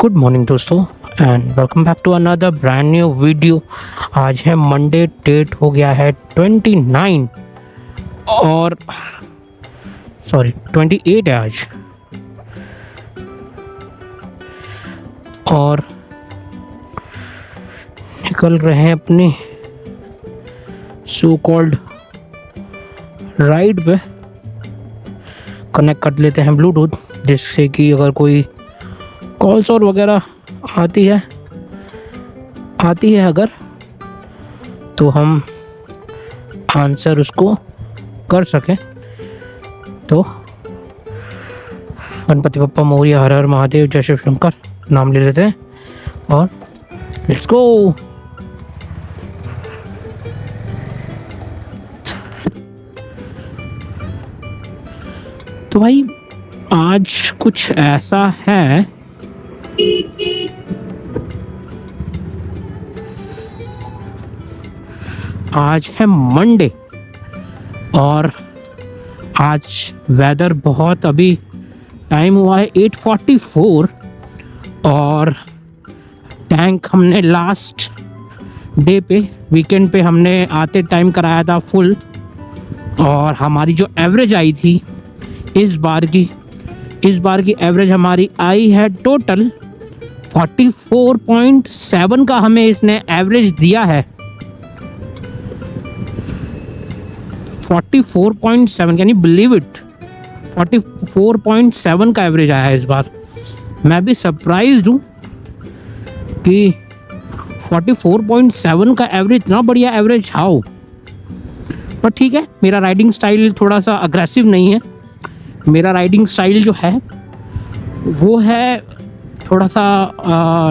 Good morning दोस्तों and welcome back to another brand new video. आज है Monday, date हो गया है 29 और 28 है आज। और निकल रहे हैं अपनी सो कॉल्ड राइड पे। कनेक्ट कर लेते हैं ब्लूटूथ, जिससे कि अगर कोई कॉल्स और वगैरह आती है अगर, तो हम आंसर उसको कर सकें। तो गणपति बप्पा मोरया, हर हर महादेव, जय शिव शंकर नाम ले लेते हैं और लेट्स गो। तो भाई आज कुछ ऐसा है, आज है मंडे और आज वेदर बहुत, अभी टाइम हुआ है 8:44 और टैंक हमने लास्ट डे पे, वीकेंड पे हमने आते टाइम कराया था फुल। और हमारी जो एवरेज आई थी इस बार की एवरेज हमारी आई है टोटल 44.7 का हमें इसने एवरेज दिया है। 44.7, कैन यू बिलीव इट? 44.7 का एवरेज आया है इस बार। मैं भी सरप्राइज्ड हूँ कि 44.7 का एवरेज, इतना बढ़िया एवरेज, हाउ। पर ठीक है, मेरा राइडिंग स्टाइल थोड़ा सा अग्रेसिव नहीं है। मेरा राइडिंग स्टाइल जो है वो है थोड़ा सा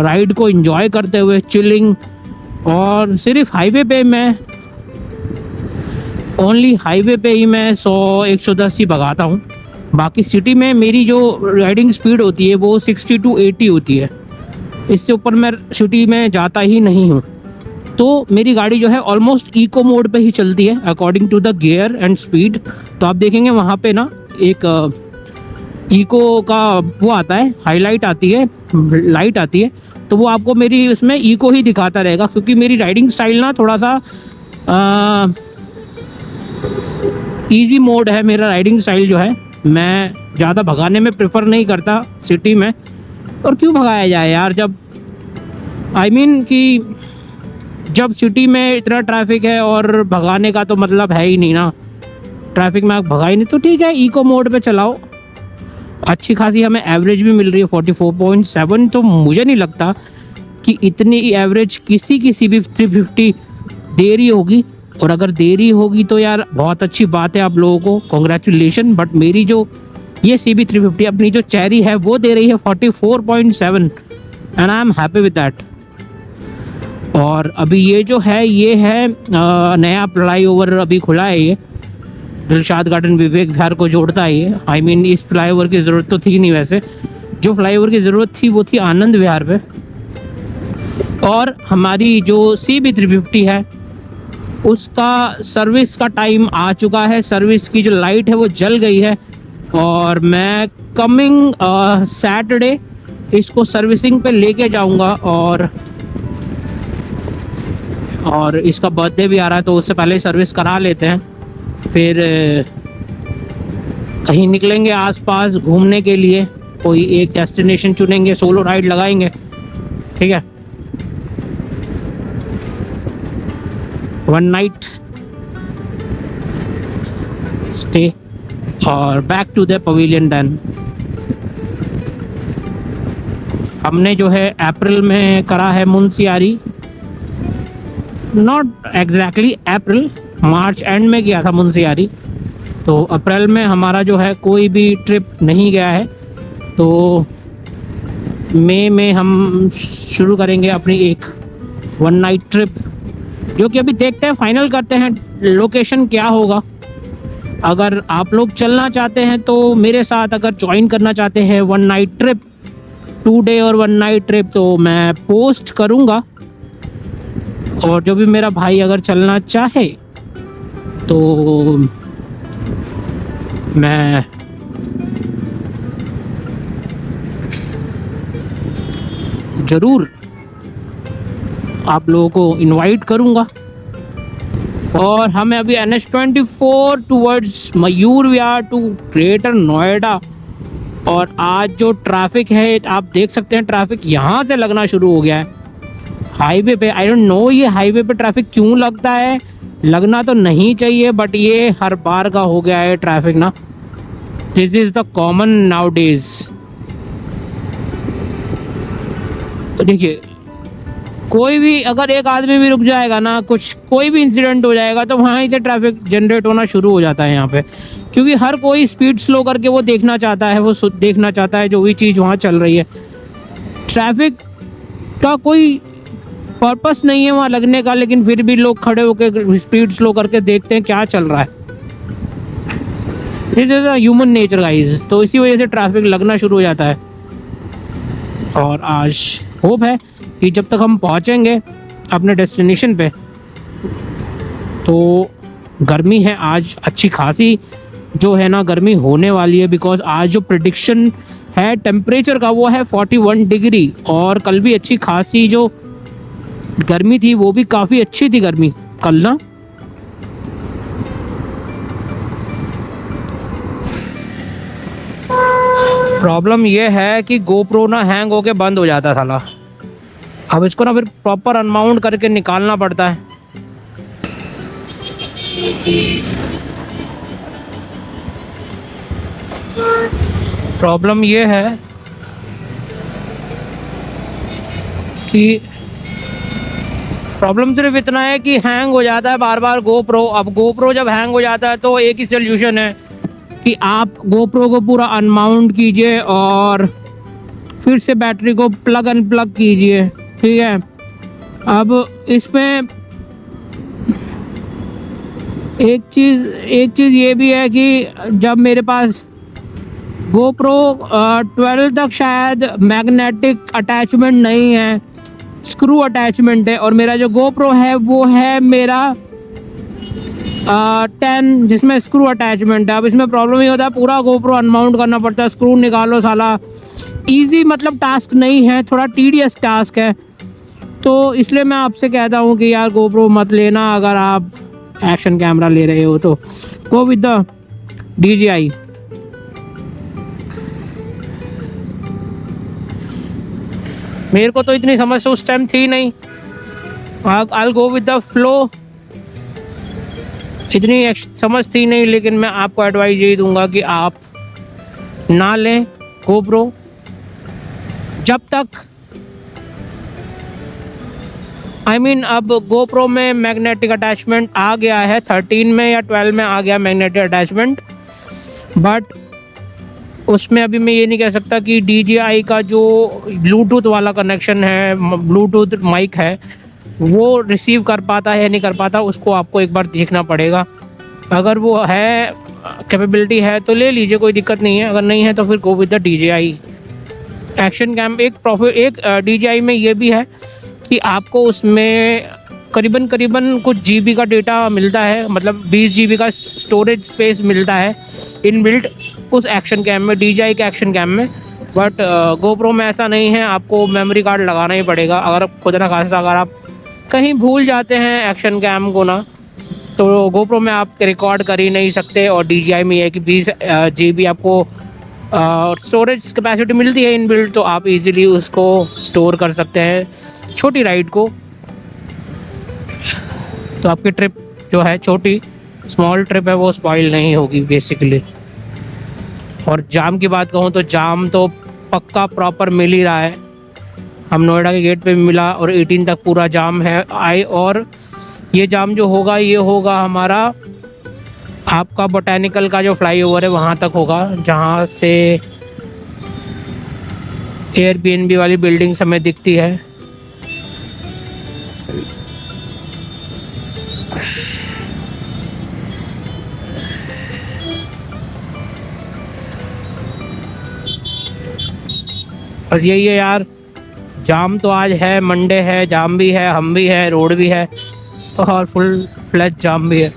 राइड को एंजॉय करते हुए चिलिंग, और सिर्फ हाईवे पे मैं ओनली हाईवे पे ही मैं 100-110 ही भगाता हूँ। बाकी सिटी में मेरी जो राइडिंग स्पीड होती है वो 60 to 80 होती है। इससे ऊपर मैं सिटी में जाता ही नहीं हूँ। तो मेरी गाड़ी जो है ऑलमोस्ट इको मोड पे ही चलती है according to the gear and speed. तो आप देखेंगे वहाँ पे ना एक इको का वो आता है, हाईलाइट आती है, लाइट आती है, तो वो आपको मेरी उसमें इको ही दिखाता रहेगा, क्योंकि मेरी राइडिंग स्टाइल ना थोड़ा सा इजी मोड है। मेरा राइडिंग स्टाइल जो है, मैं ज़्यादा भगाने में प्रेफर नहीं करता सिटी में। और क्यों भगाया जाए यार, जब कि जब सिटी में इतना ट्रैफिक है और भगाने का तो मतलब है ही नहीं ना। ट्रैफिक में आप भगा ही नहीं, तो ठीक है इको मोड पे चलाओ। अच्छी खासी हमें एवरेज भी मिल रही है 44.7। तो मुझे नहीं लगता कि इतनी एवरेज किसी भी 350 दे रही होगी। और अगर दे रही होगी तो यार बहुत अच्छी बात है, आप लोगों को कॉन्ग्रेचुलेशन। बट मेरी जो ये CB 350 अपनी जो चेरी है वो दे रही है 44.7 and I am happy with that. और अभी ये जो है ये है नया फ्लाईओवर अभी खुला है, ये दिलशाद गार्डन विवेक विहार को जोड़ता है ये। इस फ्लाईओवर की ज़रूरत तो थी नहीं, वैसे जो फ्लाईओवर की ज़रूरत थी वो थी आनंद विहार पे। और हमारी जो CB 350 है उसका सर्विस का टाइम आ चुका है। सर्विस की जो लाइट है वो जल गई है और मैं कमिंग सैटरडे इसको सर्विसिंग पे लेके जाऊंगा। और इसका बर्थडे भी आ रहा है, तो उससे पहले सर्विस करा लेते हैं। फिर कहीं निकलेंगे आसपास घूमने के लिए, कोई एक डेस्टिनेशन चुनेंगे, सोलो राइड लगाएंगे, ठीक है। 1 नाइट स्टे और back to the pavilion. Then हमने जो है अप्रैल में करा है Munsiyari, not exactly April, March end में किया था मुंशियारी। तो अप्रैल में हमारा जो है कोई भी ट्रिप नहीं गया है। तो मई में हम शुरू करेंगे अपनी एक 1 नाइट ट्रिप, जो कि अभी देखते हैं, फाइनल करते हैं लोकेशन क्या होगा। अगर आप लोग चलना चाहते हैं तो मेरे साथ, अगर ज्वाइन करना चाहते हैं 1 नाइट ट्रिप, 2 डे और 1 नाइट ट्रिप, तो मैं पोस्ट करूँगा। और जो भी मेरा भाई अगर चलना चाहे तो मैं ज़रूर आप लोगों को इनवाइट करूँगा। और हमें अभी NH24 towards Mayur Vihar to Greater Noida. और आज जो ट्रैफिक है आप देख सकते हैं, ट्रैफिक यहाँ से लगना शुरू हो गया है हाईवे पे। आई डोंट नो ये हाईवे पे ट्रैफिक क्यों लगता है, लगना तो नहीं चाहिए बट ये हर बार का हो गया है ट्रैफिक ना। This is the common now days. तो देखिए कोई भी अगर एक आदमी भी रुक जाएगा ना, कोई भी इंसिडेंट हो जाएगा तो वहीं से ट्रैफिक जनरेट होना शुरू हो जाता है यहाँ पे, क्योंकि हर कोई स्पीड स्लो करके वो देखना चाहता है, वो देखना चाहता है जो भी चीज़ वहाँ चल रही है। ट्रैफिक का कोई पर्पस नहीं है वहाँ लगने का, लेकिन फिर भी लोग खड़े होकर स्पीड स्लो करके देखते हैं क्या चल रहा है। This is human nature guys. तो इसी वजह से ट्रैफिक लगना शुरू हो जाता है। और आज होप है कि जब तक हम पहुँचेंगे अपने डेस्टिनेशन पे, तो गर्मी है आज अच्छी खासी जो है ना, गर्मी होने वाली है। बिकॉज आज जो प्रिडिक्शन है टेम्परेचर का वो है 41 डिग्री। और कल भी अच्छी खासी जो गर्मी थी वो भी काफ़ी अच्छी थी गर्मी कल ना। प्रॉब्लम ये है कि गोप्रो ना हैंग होके बंद हो जाता साला। अब इसको ना फिर प्रॉपर अनमाउंट करके निकालना पड़ता है। प्रॉब्लम ये है कि प्रॉब्लम सिर्फ इतना है कि हैंग हो जाता है बार बार गोप्रो। अब गोप्रो जब हैंग हो जाता है तो एक ही सोल्यूशन है कि आप गोप्रो को पूरा अनमाउंट कीजिए और फिर से बैटरी को प्लग अनप्लग कीजिए, ठीक है। अब इसमें एक चीज़ ये भी है कि जब मेरे पास गोप्रो 12 तक शायद मैग्नेटिक अटैचमेंट नहीं है, स्क्रू अटैचमेंट है। और मेरा जो गोप्रो है वो है मेरा 10 जिसमें स्क्रू अटैचमेंट है। अब इसमें प्रॉब्लम ये होता है पूरा गोप्रो अनमाउंट करना पड़ता है, स्क्रू निकालो साला। इजी मतलब टास्क नहीं है, थोड़ा टीडियस टास्क है। तो इसलिए मैं आपसे कहता हूँ कि यार गोप्रो मत लेना अगर आप एक्शन कैमरा ले रहे हो तो गो विद द DJI। मेरे को तो इतनी समझ से उस टाइम थी नहीं, I'll go with the flow, इतनी समझ थी नहीं। लेकिन मैं आपको एडवाइस यही दूंगा कि आप ना लें गोप्रो जब तक अब गोप्रो में मैग्नेटिक अटैचमेंट आ गया है, 13 में या 12 में आ गया मैग्नेटिक अटैचमेंट। बट उसमें अभी मैं ये नहीं कह सकता कि DJI का जो ब्लूटूथ वाला कनेक्शन है, ब्लूटूथ माइक है, वो रिसीव कर पाता है या नहीं कर पाता, उसको आपको एक बार देखना पड़ेगा। अगर वो है कैपेबिलिटी है तो ले लीजिए, कोई दिक्कत नहीं है। अगर नहीं है तो फिर go with the DJI action cam. एक DJI में ये भी है कि आपको उसमें करीबन कुछ GB का डेटा मिलता है, मतलब 20 GB का स्टोरेज स्पेस मिलता है इनबिल्ट उस एक्शन कैम में, DJI के एक्शन कैम में। बट गोप्रो में ऐसा नहीं है, आपको मेमोरी कार्ड लगाना ही पड़ेगा। अगर खुद ना खासा अगर आप कहीं भूल जाते हैं एक्शन कैम को ना, तो गोप्रो में आप रिकॉर्ड कर ही नहीं सकते। और DJI में है कि 20 GB आपको स्टोरेज कैपेसिटी मिलती है इनबिल्ट, तो आप इजीली उसको स्टोर कर सकते हैं छोटी राइड को। तो आपकी ट्रिप जो है छोटी स्मॉल ट्रिप है वो स्पॉइल नहीं होगी बेसिकली। और जाम की बात कहूँ तो जाम तो पक्का प्रॉपर मिल ही रहा है। हम नोएडा के गेट पे भी मिला और 18 तक पूरा जाम है। और ये जाम जो होगा ये होगा हमारा आपका बोटैनिकल का जो फ्लाईओवर है वहाँ तक होगा, जहाँ से एयरबीएनबी वाली बिल्डिंग हमें दिखती है। बस यही है यार, जाम तो आज है, मंडे है, जाम भी है, हम भी है, रोड भी है और फुल फ्लैश जाम भी है।